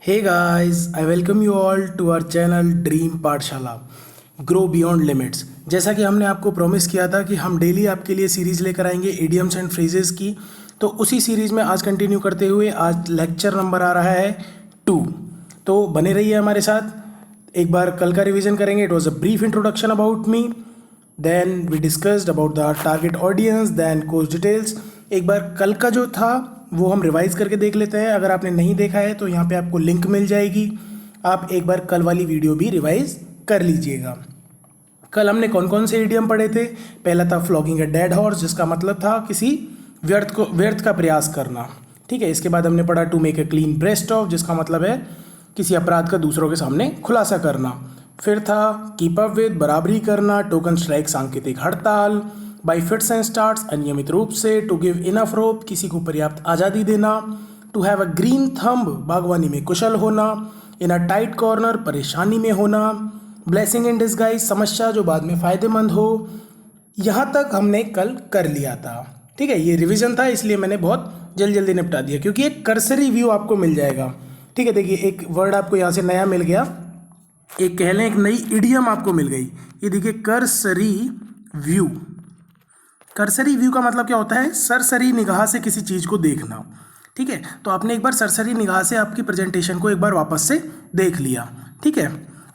Hey guys, I welcome you all to our channel dream पाठशाला grow beyond limits. जैसा कि हमने आपको प्रॉमिस किया था कि हम डेली आपके लिए सीरीज़ लेकर आएंगे इडियम्स एंड फ्रेजेस की, तो उसी सीरीज़ में आज कंटिन्यू करते हुए आज लेक्चर नंबर आ रहा है 2। तो बने रहिए हमारे साथ। एक बार कल का रिवीजन करेंगे। It was a brief introduction about me, then we discussed about the target audience, then course details. एक बार कल का जो था वो हम रिवाइज करके देख लेते हैं। अगर आपने नहीं देखा है तो यहाँ पे आपको लिंक मिल जाएगी, आप एक बार कल वाली वीडियो भी रिवाइज कर लीजिएगा। कल हमने कौन कौन से इडियम पढ़े थे? पहला था फ्लॉगिंग ए डेड हॉर्स, जिसका मतलब था किसी व्यर्थ का प्रयास करना। ठीक है। इसके बाद हमने पढ़ा to make a clean breast of, जिसका मतलब है किसी अपराध का दूसरों के सामने खुलासा करना। फिर था कीप अप विद, बराबरी करना। टोकन स्ट्राइक, सांकेतिक हड़ताल। बाई फिट्स एंड स्टार्ट्स, अनियमित रूप से। टू गिव इनफ रोप, किसी को पर्याप्त आज़ादी देना। To have a green thumb, बागवानी में कुशल होना। इन अ टाइट कॉर्नर, परेशानी में होना। ब्लेसिंग इन डिस्गाइज, समस्या जो बाद में फ़ायदेमंद हो। यहाँ तक हमने कल कर लिया था। ठीक है। ये रिवीजन था, इसलिए मैंने बहुत जल्दी जल्दी निपटा दिया, क्योंकि एक कर्सरी व्यू आपको मिल जाएगा। ठीक है। देखिए, एक वर्ड आपको यहाँ से नया मिल गया, एक कह लें एक नई इडियम आपको मिल गई। ये देखिए, कर्सरी व्यू। कर्सरी व्यू का मतलब क्या होता है? सरसरी निगाह से किसी चीज़ को देखना। ठीक है। तो आपने एक बार सरसरी निगाह से आपकी प्रेजेंटेशन को एक बार वापस से देख लिया। ठीक है।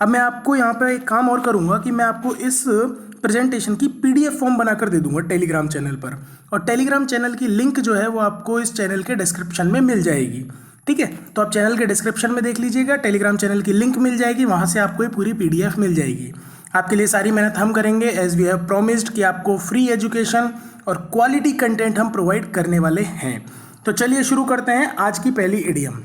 अब मैं आपको यहाँ पे एक काम और करूँगा कि मैं आपको इस प्रेजेंटेशन की पीडीएफ फॉर्म बनाकर दे दूंगा टेलीग्राम चैनल पर, और टेलीग्राम चैनल की लिंक जो है वो आपको इस चैनल के डिस्क्रिप्शन में मिल जाएगी। ठीक है। तो आप चैनल के डिस्क्रिप्शन में देख लीजिएगा, टेलीग्राम चैनल की लिंक मिल जाएगी, वहाँ से आपको ये पूरी पीडीएफ मिल जाएगी। आपके लिए सारी मेहनत हम करेंगे, एज वी हैव प्रॉमिस्ड कि आपको फ्री एजुकेशन और क्वालिटी कंटेंट हम प्रोवाइड करने वाले हैं। तो चलिए शुरू करते हैं आज की पहली इडियम।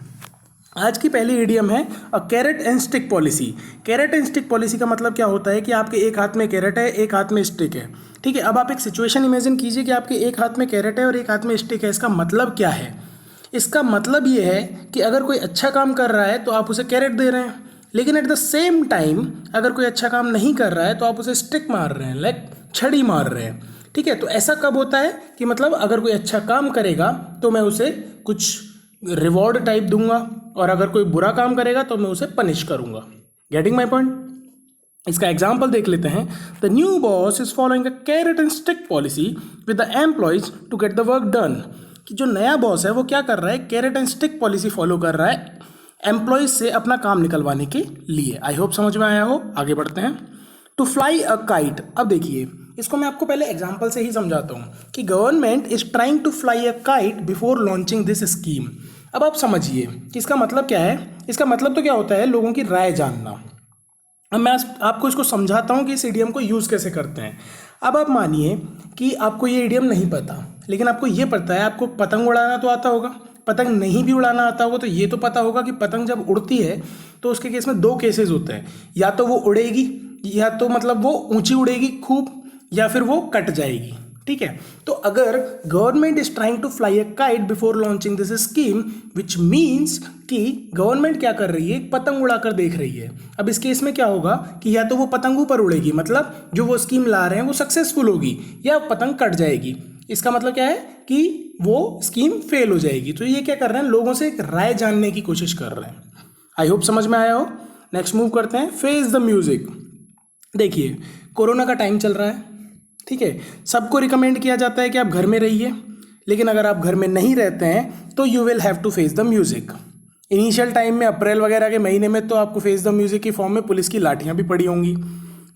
आज की पहली इडियम है a carrot and stick policy. Carrot and stick policy का मतलब क्या होता है कि आपके एक हाथ में कैरेट है, एक हाथ में स्टिक है। ठीक है। अब आप एक सिचुएशन इमेजिन कीजिए कि आपके एक हाथ में कैरेट है और एक हाथ में स्टिक है। इसका मतलब क्या है? इसका मतलब ये है कि अगर कोई अच्छा काम कर रहा है तो आप उसे कैरेट दे रहे हैं, लेकिन एट द सेम टाइम अगर कोई अच्छा काम नहीं कर रहा है तो आप उसे स्टिक मार रहे हैं, लाइक छड़ी मार रहे हैं। ठीक है। तो ऐसा कब होता है कि मतलब अगर कोई अच्छा काम करेगा तो मैं उसे कुछ रिवॉर्ड टाइप दूंगा, और अगर कोई बुरा काम करेगा तो मैं उसे पनिश करूंगा। Getting my point? इसका एग्जाम्पल देख लेते हैं। The new boss is following a carrot and stick policy with the employees to get the work done. कि जो नया बॉस है वो क्या कर रहा है? Carat and stick policy follow कर रहा है एम्प्लॉयज से अपना काम निकलवाने के लिए। आई होप समझ में आया हो। आगे बढ़ते हैं। To fly a kite. अब देखिए, इसको मैं आपको पहले एग्जाम्पल से ही समझाता हूँ कि government is trying to fly a kite before launching this scheme. अब आप समझिए कि इसका मतलब क्या है। इसका मतलब तो क्या होता है? लोगों की राय जानना। अब मैं आपको इसको समझाता हूँ कि इस इडियम को यूज़ कैसे करते हैं। अब आप मानिए कि आपको ये इडियम नहीं पता, लेकिन आपको ये पता है, आपको पतंग उड़ाना तो आता होगा। पतंग नहीं भी उड़ाना आता होगा तो ये तो पता होगा कि पतंग जब उड़ती है तो उसके केस में दो केसेस होते हैं, या तो वो उड़ेगी, या तो मतलब वो ऊंची उड़ेगी खूब, या फिर वो कट जाएगी। ठीक है। तो अगर government is trying to fly a kite before launching this scheme, which means कि गवर्नमेंट क्या कर रही है? पतंग उड़ाकर देख रही है। अब इस केस में क्या होगा कि या तो वो पतंग ऊपर उड़ेगी, मतलब जो वो स्कीम ला रहे हैं वो सक्सेसफुल होगी, या पतंग कट जाएगी। इसका मतलब क्या है कि वो स्कीम फेल हो जाएगी। तो ये क्या कर रहे हैं? लोगों से एक राय जानने की कोशिश कर रहे हैं। आई होप समझ में आया हो। नेक्स्ट मूव करते हैं। Face the music. देखिए, कोरोना का टाइम चल रहा है। ठीक है। सबको रिकमेंड किया जाता है कि आप घर में रहिए, लेकिन अगर आप घर में नहीं रहते हैं तो you will have to face the music. Initial time में अप्रैल वगैरह के महीने में तो आपको फेस द म्यूजिक की फॉर्म में पुलिस की लाठियां भी पड़ी होंगी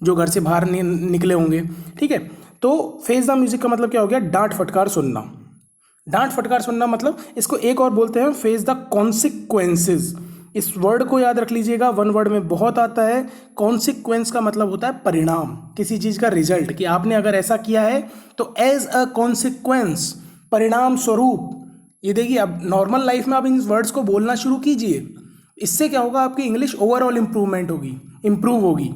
जो घर से बाहर निकले होंगे। ठीक है। तो फेस द म्यूजिक का मतलब क्या हो गया? डांट फटकार सुनना। डांट फटकार सुनना मतलब इसको एक और बोलते हैं फेस द कॉन्सिक्वेंसेस। इस वर्ड को याद रख लीजिएगा, वन वर्ड में बहुत आता है। कॉन्सिक्वेंस का मतलब होता है परिणाम, किसी चीज का रिजल्ट, कि आपने अगर ऐसा किया है तो एज अ कॉन्सिक्वेंस, परिणाम स्वरूप। ये देखिए, अब नॉर्मल लाइफ में आप इन वर्ड्स को बोलना शुरू कीजिए, इससे क्या होगा? आपकी इंग्लिश ओवरऑल इंप्रूवमेंट होगी, इंप्रूव होगी।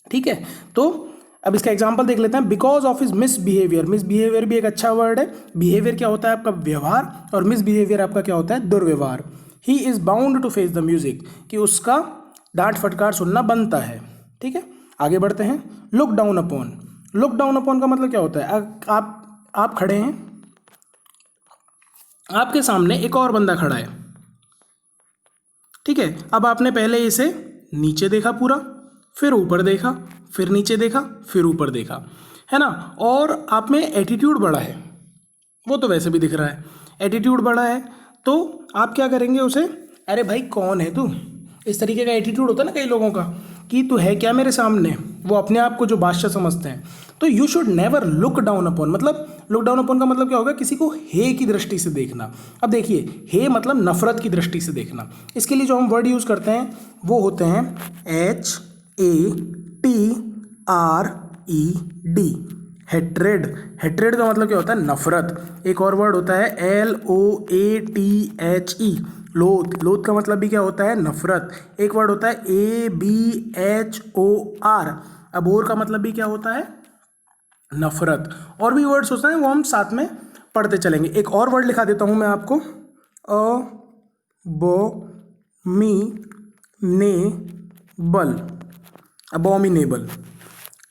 ठीक है। तो अब इसका एग्जांपल देख लेते हैं। Because of his misbehaviour. Misbehaviour भी एक अच्छा वर्ड है। बिहेवियर क्या होता है? आपका व्यवहार, और मिसबिहेवियर आपका क्या होता है? दुर्व्यवहार। He is bound to face the music, कि उसका डांट फटकार सुनना बनता है। ठीक है। आगे बढ़ते हैं। Look down upon. Look down upon का मतलब क्या होता है? आप खड़े हैं, आपके सामने एक और बंदा खड़ा है। ठीक है, अब आपने पहले इसे नीचे देखा पूरा, फिर ऊपर देखा, फिर नीचे देखा, फिर ऊपर देखा, है ना। और आप में एटीट्यूड बढ़ा है, वो तो वैसे भी दिख रहा है, एटीट्यूड बढ़ा है, तो आप क्या करेंगे उसे, अरे भाई कौन है तू, इस तरीके का एटीट्यूड होता है ना कई लोगों का कि तू है क्या मेरे सामने, वो अपने आप को जो बादशाह समझते हैं। तो you should never look down upon, मतलब लुक डाउन अपॉन का मतलब क्या होगा, किसी को हे की दृष्टि से देखना। अब देखिए, हे मतलब नफरत की दृष्टि से देखना। इसके लिए जो हम वर्ड यूज़ करते हैं वो होते हैं HATRED, हेट्रेड। हेट्रेड का मतलब क्या होता है, नफरत। एक और वर्ड होता है LOATHE, लोथ। लोथ का मतलब भी क्या होता है, नफरत। एक वर्ड होता है ABHOR, अबोर का मतलब भी क्या होता है, नफरत। और भी वर्ड्स होते हैं, वो हम साथ में पढ़ते चलेंगे। एक और वर्ड लिखा देता हूं मैं आपको, अबोमिनेबल, अबोमिनेबल,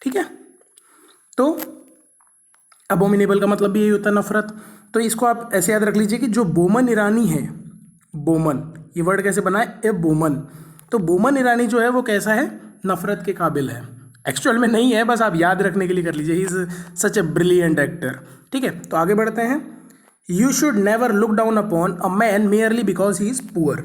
ठीक है। तो अबोमिनेबल का मतलब भी यही होता है, नफरत। तो इसको आप ऐसे याद रख लीजिए कि जो बोमन ईरानी है, बोमन, ये वर्ड कैसे बना है, ए बोमन। तो बोमन ईरानी जो है वो कैसा है, नफरत के काबिल है। एक्चुअल में नहीं है, बस आप याद रखने के लिए कर लीजिए, he is such a brilliant actor. ठीक है, तो आगे बढ़ते हैं। You should never look down upon a man merely because he is poor.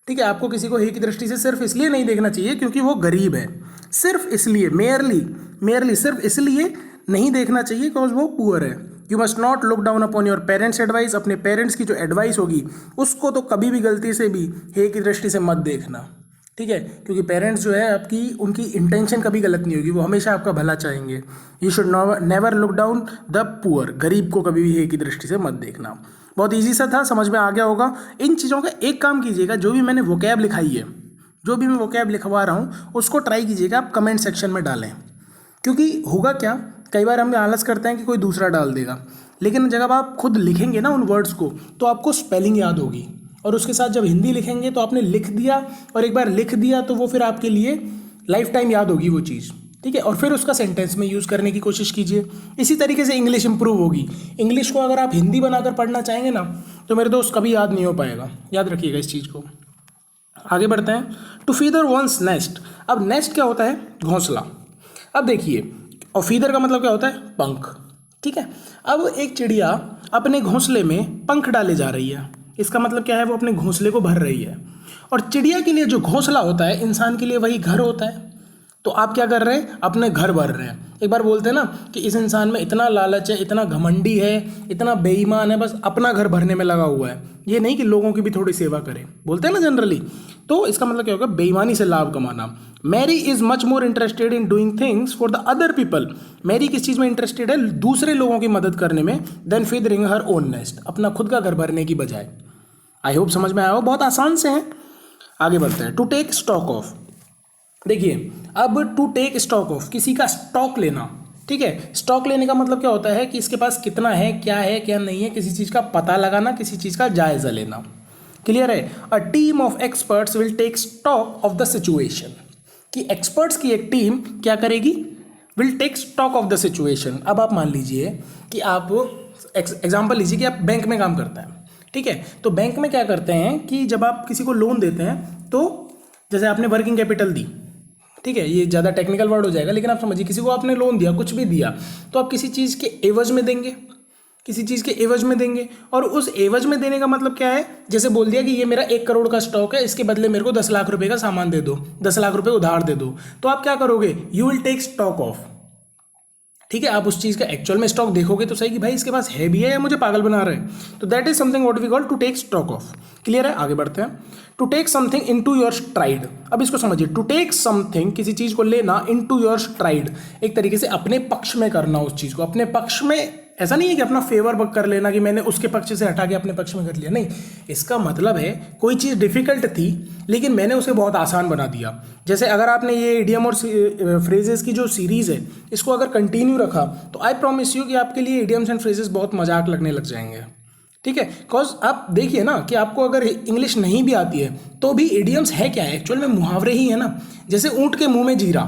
ठीक है, आपको किसी को हे की दृष्टि से सिर्फ इसलिए नहीं देखना चाहिए क्योंकि वो गरीब है, सिर्फ इसलिए, मेयरली सिर्फ इसलिए नहीं देखना चाहिए बिकॉज वो पुअर है। You must not look down upon your parents advice, अपने पेरेंट्स की जो एडवाइस होगी उसको तो कभी भी गलती से भी हे की दृष्टि से मत देखना। ठीक है, क्योंकि पेरेंट्स जो है आपकी, उनकी इंटेंशन कभी गलत नहीं होगी, वो हमेशा आपका भला चाहेंगे। You should never look down the poor, गरीब को कभी भी हे की दृष्टि से मत देखना। बहुत ईजी सा था, समझ में आ गया होगा। इन चीज़ों का एक काम कीजिएगा, जो भी मैंने वोकैब लिखाई है, जो भी मैं वोकैब लिखवा रहा हूँ उसको ट्राई कीजिएगा आप कमेंट सेक्शन में डालें। क्योंकि होगा क्या, कई बार हम आलस करते हैं कि कोई दूसरा डाल देगा, लेकिन जब आप खुद लिखेंगे ना उन वर्ड्स को तो आपको स्पेलिंग याद होगी, और उसके साथ जब हिंदी लिखेंगे तो आपने लिख दिया, और एक बार लिख दिया तो वो फिर आपके लिए लाइफ टाइम याद होगी वो चीज़। ठीक है, और फिर उसका सेंटेंस में यूज़ करने की कोशिश कीजिए। इसी तरीके से इंग्लिश इंप्रूव होगी। इंग्लिश को अगर आप हिंदी बनाकर पढ़ना चाहेंगे ना तो मेरे दोस्त कभी याद नहीं हो पाएगा, याद रखिएगा इस चीज़ को। आगे बढ़ते हैं। To feather once nest. अब नेस्ट क्या होता है, घोंसला। अब देखिए, और फीदर का मतलब क्या होता है, पंख। ठीक है, अब एक चिड़िया अपने घोंसले में पंख डाले जा रही है, इसका मतलब क्या है, वो अपने घोंसले को भर रही है। और चिड़िया के लिए जो घोंसला होता है, इंसान के लिए वही घर होता है। तो आप क्या कर रहे हैं, अपने घर भर रहे हैं। एक बार बोलते हैं ना कि इस इंसान में इतना लालच है, इतना घमंडी है, इतना बेईमान है, बस अपना घर भरने में लगा हुआ है, ये नहीं कि लोगों की भी थोड़ी सेवा करे, बोलते हैं ना जनरली। तो इसका मतलब क्या होगा, बेईमानी से लाभ कमाना। Mary is much more interested in doing things for the other people. Mary किस चीज़ में इंटरेस्टेड है, दूसरे लोगों की मदद करने में, देन फीदरिंग हर ओन नेस्ट, अपना खुद का घर भरने की बजाय। आई होप समझ में आया हो, बहुत आसान से हैं। आगे बढ़ते हैं। To take stock of. देखिए, अब टू टेक स्टॉक ऑफ, किसी का स्टॉक लेना। ठीक है, स्टॉक लेने का मतलब क्या होता है कि इसके पास कितना है क्या नहीं है, किसी चीज़ का पता लगाना, किसी चीज़ का जायजा लेना। क्लियर है। A team of experts will take stock of the situation, कि एक्सपर्ट्स की एक टीम क्या करेगी, will take stock of the situation. अब आप मान लीजिए कि आप एग्जाम्पल लीजिए कि आप बैंक में काम करता है। ठीक है, तो बैंक में क्या करते हैं कि जब आप किसी को लोन देते हैं तो जैसे आपने वर्किंग कैपिटल दी, ठीक है, ये ज़्यादा टेक्निकल वर्ड हो जाएगा, लेकिन आप समझिए, किसी को आपने लोन दिया, कुछ भी दिया, तो आप किसी चीज़ के एवज में देंगे, किसी चीज़ के एवज में देंगे। और उस एवज में देने का मतलब क्या है, जैसे बोल दिया कि ये मेरा 1 करोड़ का स्टॉक है, इसके बदले मेरे को 10 लाख रुपए का सामान दे दो, 10 लाख रुपए उधार दे दो, तो आप क्या करोगे, you will take stock of. ठीक है, आप उस चीज़ का एक्चुअल में स्टॉक देखोगे तो सही कि भाई इसके पास है भी है या मुझे पागल बना रहे हैं। तो that is something what we call to take stock of. Clear है, आगे बढ़ते हैं। To take something in to your stride. अब इसको समझिए, टू टेक समथिंग, किसी चीज़ को लेना, इन टू योर स्ट्राइड, एक तरीके से अपने पक्ष में करना उस चीज़ को, अपने पक्ष में। ऐसा नहीं है कि अपना फेवर कर लेना कि मैंने उसके पक्ष से हटा के अपने पक्ष में कर लिया, नहीं। इसका मतलब है कोई चीज़ डिफिकल्ट थी लेकिन मैंने उसे बहुत आसान बना दिया। जैसे अगर आपने ये इडियम और फ्रेजेस की जो सीरीज़ है इसको अगर कंटिन्यू रखा तो आई प्रॉमिस यू कि आपके लिए इडियम्स एंड फ्रेजेस बहुत मजाक लगने लग जाएंगे। ठीक है, बिकॉज आप देखिए ना कि आपको अगर इंग्लिश नहीं भी आती है तो भी इडियम्स है क्या है, एक्चुअल में मुहावरे ही है ना। जैसे ऊँट के मुँह में जीरा,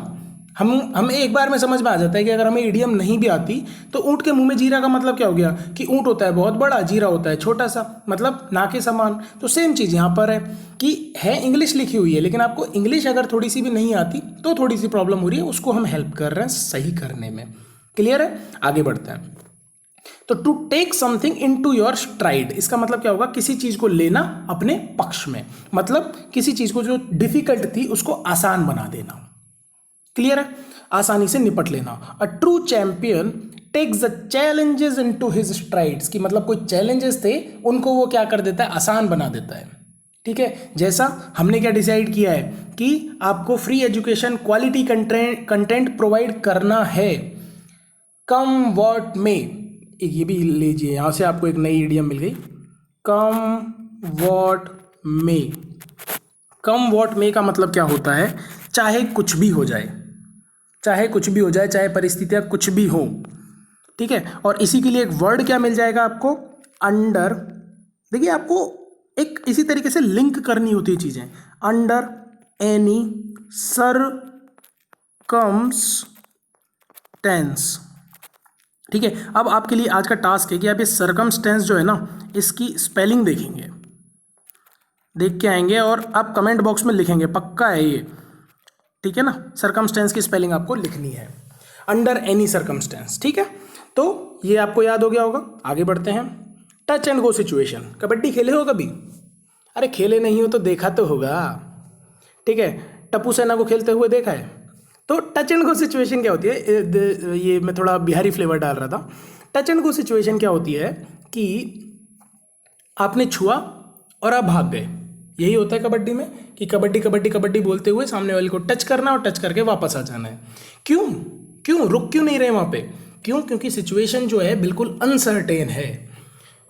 हमें एक बार में समझ में आ जाता है कि अगर हमें इडियम नहीं भी आती तो ऊँट के मुंह में जीरा का मतलब क्या हो गया कि ऊँट होता है बहुत बड़ा, जीरा होता है छोटा सा, मतलब ना के समान। तो सेम चीज़ यहाँ पर है कि है इंग्लिश लिखी हुई है, लेकिन आपको इंग्लिश अगर थोड़ी सी भी नहीं आती तो थोड़ी सी प्रॉब्लम हो रही है, उसको हम हेल्प कर रहे हैं सही करने में। क्लियर है? आगे बढ़ते हैं। तो to take something in to your stride, इसका मतलब क्या होगा? किसी चीज को लेना अपने पक्ष में, मतलब किसी चीज को जो डिफिकल्ट थी उसको आसान बना देना। क्लियर है? आसानी से निपट लेना। A true champion takes the challenges into his strides, की मतलब कोई चैलेंजेस थे उनको वो क्या कर देता है? आसान बना देता है। ठीक है, जैसा हमने क्या डिसाइड किया है कि आपको free education, quality content provide करना है, कम वॉट में। ये भी लीजिए, यहां से आपको एक नई इडियम मिल गई, कम वॉट में। कम वॉट में का मतलब क्या होता है? चाहे कुछ भी हो जाए, चाहे कुछ भी हो जाए, चाहे परिस्थितियां कुछ भी हो। ठीक है, और इसी के लिए एक वर्ड क्या मिल जाएगा आपको? अंडर। देखिए, आपको एक इसी तरीके से लिंक करनी होती है चीजें। Under any circumstance. ठीक है, अब आपके लिए आज का टास्क है कि आप ये सरकमस्टेंस जो है ना, इसकी स्पेलिंग देखेंगे, देख के आएंगे और आप कमेंट बॉक्स में लिखेंगे, पक्का है ये। ठीक है ना? सरकमस्टेंस की स्पेलिंग आपको लिखनी है, अंडर एनी सरकमस्टेंस। ठीक है, तो ये आपको याद हो गया होगा। आगे बढ़ते हैं। Touch and go situation. Kabaddi खेले हो कभी? अरे खेले नहीं हो तो देखा तो होगा। ठीक है, टप्पू सेना को खेलते हुए देखा है। तो टच एंड गो सिचुएशन क्या होती है? ये मैं थोड़ा बिहारी फ्लेवर डाल रहा था। टच एंड गो सिचुएशन क्या होती है कि आपने छुआ और आप भाग गए। यही होता है कबड्डी में कि कबड्डी कबड्डी कबड्डी बोलते हुए सामने वाले को टच करना और टच करके वापस आ जाना है। क्यों क्यों रुक क्यों नहीं रहे वहाँ पे? क्यों? क्योंकि सिचुएशन जो है बिल्कुल अनसर्टेन है।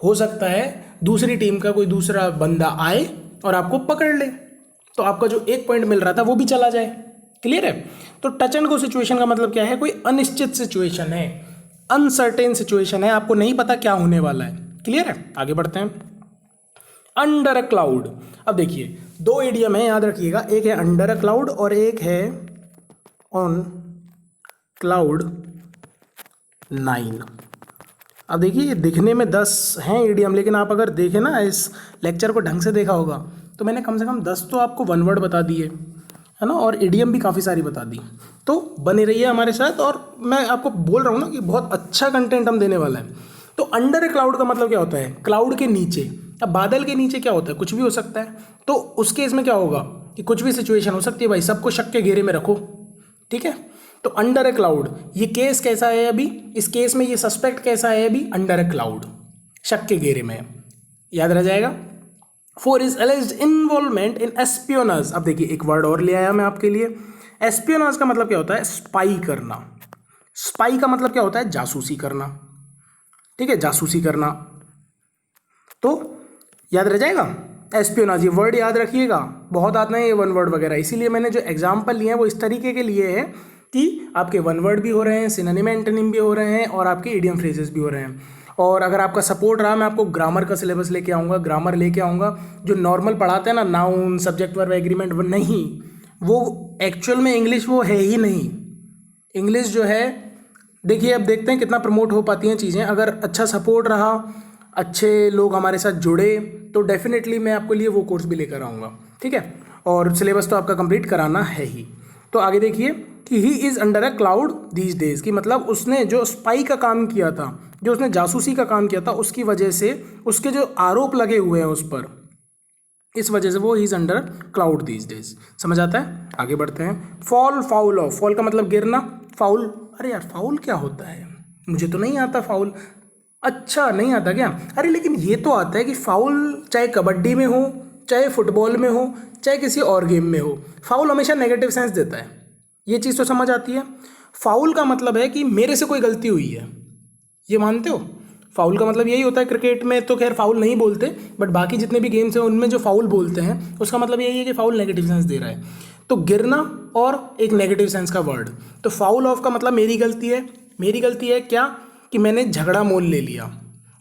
हो सकता है दूसरी टीम का कोई दूसरा बंदा आए और आपको पकड़ ले, तो आपका जो एक पॉइंट मिल रहा था वो भी चला जाए। क्लियर है? तो टच एंड गो सिचुएशन का मतलब क्या है? कोई अनिश्चित सिचुएशन है, अनसर्टेन सिचुएशन है, आपको नहीं पता क्या होने वाला है। क्लियर है? आगे बढ़ते हैं। Under a cloud. अब देखिए, दो इडियम है, याद रखिएगा। एक है अंडर अ क्लाउड और एक है ऑन क्लाउड 9। अब देखिए, दिखने में 10 हैं इडियम, लेकिन आप अगर देखें ना, इस लेक्चर को ढंग से देखा होगा तो मैंने कम से कम 10 तो आपको वन वर्ड बता दिए, है ना, और इडियम भी काफ़ी सारी बता दी। तो बने रहिए हमारे साथ, और मैं आपको बोल रहा हूँ ना कि बहुत अच्छा कंटेंट हम देने वाला है। तो अंडर ए क्लाउड का मतलब क्या होता है? क्लाउड के नीचे। अब बादल के नीचे क्या होता है? कुछ भी हो सकता है। तो उसके इसमें क्या होगा कि कुछ भी सिचुएशन हो सकती है भाई, सबको शक के घेरे में रखो। ठीक है, तो अंडर ए क्लाउड, ये केस कैसा है अभी? इस केस में ये सस्पेक्ट कैसा है अभी? अंडर ए क्लाउड, शक के घेरे में। याद रह जाएगा। For is एलिज्ड involvement in espionage. अब देखिए, एक वर्ड और ले आया मैं आपके लिए। एस्पियोनाज का मतलब क्या होता है? स्पाई करना। स्पाई का मतलब क्या होता है? जासूसी करना। ठीक है, जासूसी करना। तो याद रह जाएगा एस्पियोनाज, ये वर्ड याद रखिएगा। बहुत आते हैं ये वन वर्ड वगैरह, इसीलिए मैंने जो एग्जाम्पल लिए हैं वो इस तरीके के लिए है कि आपके वन वर्ड भी हो रहे हैं, सिनोनिम एंटोनिम भी हो रहे हैं, और आपके इडियम फ्रेजेस भी हो रहे हैं। और अगर आपका सपोर्ट रहा, मैं आपको ग्रामर का सिलेबस लेके आऊँगा, ग्रामर लेके आऊँगा। जो नॉर्मल पढ़ाते हैं ना, नाउन, सब्जेक्ट, वर्ब, एग्रीमेंट, वो नहीं, वो एक्चुअल में इंग्लिश वो है ही नहीं। इंग्लिश जो है, देखिए अब देखते हैं कितना प्रमोट हो पाती हैं चीज़ें। अगर अच्छा सपोर्ट रहा, अच्छे लोग हमारे साथ जुड़े, तो डेफिनेटली मैं आपके लिए वो कोर्स भी लेकर आऊँगा। ठीक है, और सिलेबस तो आपका कंप्लीट कराना है ही। तो आगे देखिए कि he is under a cloud these days, की मतलब उसने जो स्पाई का काम किया था, जो उसने जासूसी का काम किया था, उसकी वजह से उसके जो आरोप लगे हुए हैं उस पर, इस वजह से वो is under cloud these days. समझ आता है? आगे बढ़ते हैं। Fall foul of. फॉल का मतलब गिरना, फाउल, अरे यार फाउल क्या होता है? मुझे तो नहीं आता फाउल। अच्छा, नहीं आता क्या? अरे लेकिन ये तो आता है कि फाउल चाहे कबड्डी में हो, चाहे फुटबॉल में हो, चाहे किसी और गेम में हो, फाउल हमेशा नेगेटिव सेंस देता है। ये चीज़ तो समझ आती है। फाउल का मतलब है कि मेरे से कोई गलती हुई है, ये मानते हो? फाउल का मतलब यही होता है। क्रिकेट में तो खैर फाउल नहीं बोलते, बट बाकी जितने भी गेम्स हैं उनमें जो फाउल बोलते हैं उसका मतलब यही है कि फाउल नेगेटिव सेंस दे रहा है। तो गिरना और एक नेगेटिव सेंस का वर्ड। तो फाउल ऑफ का मतलब मेरी गलती है। मेरी गलती है क्या? कि मैंने झगड़ा मोल ले लिया,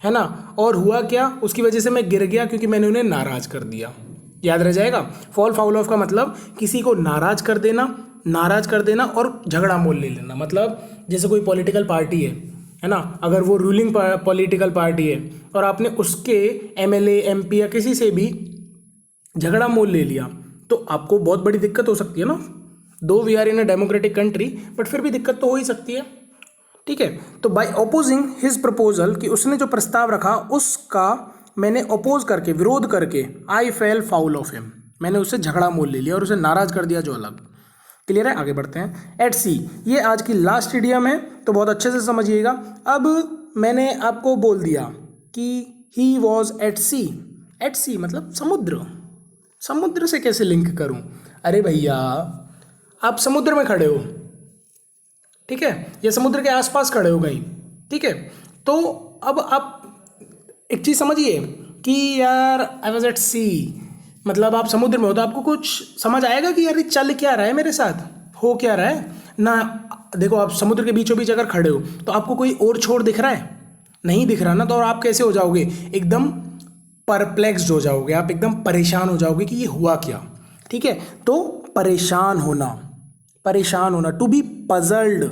है ना, और हुआ क्या, उसकी वजह से मैं गिर गया क्योंकि मैंने उन्हें नाराज कर दिया। याद रह जाएगा। फॉल फाउल ऑफ का मतलब किसी को नाराज कर देना, नाराज कर देना और झगड़ा मोल ले लेना। मतलब जैसे कोई पॉलिटिकल पार्टी है ना, अगर वो रूलिंग पॉलिटिकल पार्टी है और आपने उसके एमएलए एमपी या किसी से भी झगड़ा मोल ले लिया तो आपको बहुत बड़ी दिक्कत हो सकती है ना। Though we are in a democratic country, but फिर भी दिक्कत तो हो ही सकती है, ठीक है। तो बाय अपोजिंग हिज प्रपोजल, कि उसने जो प्रस्ताव रखा उसका मैंने अपोज करके, विरोध करके, आई फेल फाउल ऑफ हिम, मैंने उससे झगड़ा मोल ले लिया और उसे नाराज कर दिया, जो अलग। क्लियर है, आगे बढ़ते हैं। एट सी, ये आज की लास्ट इडियम है तो बहुत अच्छे से समझिएगा। अब मैंने आपको बोल दिया कि he was at sea. At sea मतलब समुद्र। समुद्र से कैसे लिंक करूं? अरे भैया, आप समुद्र में खड़े हो, ठीक है, या समुद्र के आसपास खड़े हो कहीं, ठीक है। तो अब आप एक चीज़ समझिए कि यार आई वॉज एट सी, मतलब आप समुद्र में हो तो आपको कुछ समझ आएगा कि यार ये चल क्या रहा है मेरे साथ, हो क्या रहा है ना। देखो, आप समुद्र के बीचों बीच अगर खड़े हो तो आपको कोई और छोर दिख रहा है? नहीं दिख रहा ना। तो और आप कैसे हो जाओगे? एकदम परप्लेक्स्ड हो जाओगे, आप एकदम परेशान हो जाओगे कि ये हुआ क्या, ठीक है। तो परेशान होना, परेशान होना, to be puzzled,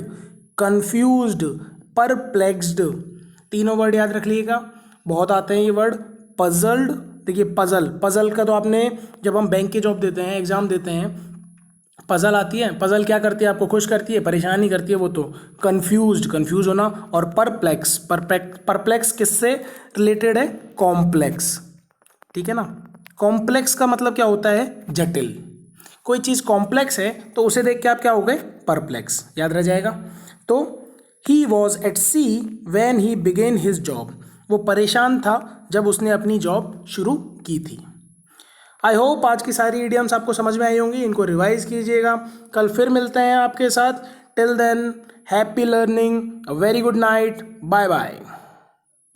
confused, perplexed, तीनों वर्ड याद रख लीजिएगा, बहुत आते हैं ये वर्ड। पजल्ड, देखिए पजल, पजल का तो आपने जब हम बैंक की जॉब देते हैं, एग्जाम देते हैं, पजल आती है। पजल क्या करती है? आपको खुश करती है, परेशानी करती है वो तो। कंफ्यूज्ड, कंफ्यूज होना। और परप्लेक्स, परप्लेक्स किससे रिलेटेड है? कॉम्प्लेक्स, ठीक है ना। कॉम्प्लेक्स का मतलब क्या होता है? जटिल। कोई चीज़ कॉम्प्लेक्स है तो उसे देख के आप क्या हो गए? परप्लेक्स, याद रह जाएगा। तो ही was at see when he begin his job, वो परेशान था जब उसने अपनी जॉब शुरू की थी। आई होप आज की सारी इडियम्स आपको समझ में आई होंगी, इनको रिवाइज कीजिएगा। कल फिर मिलते हैं आपके साथ। Till then, happy learning, a very good night, bye bye.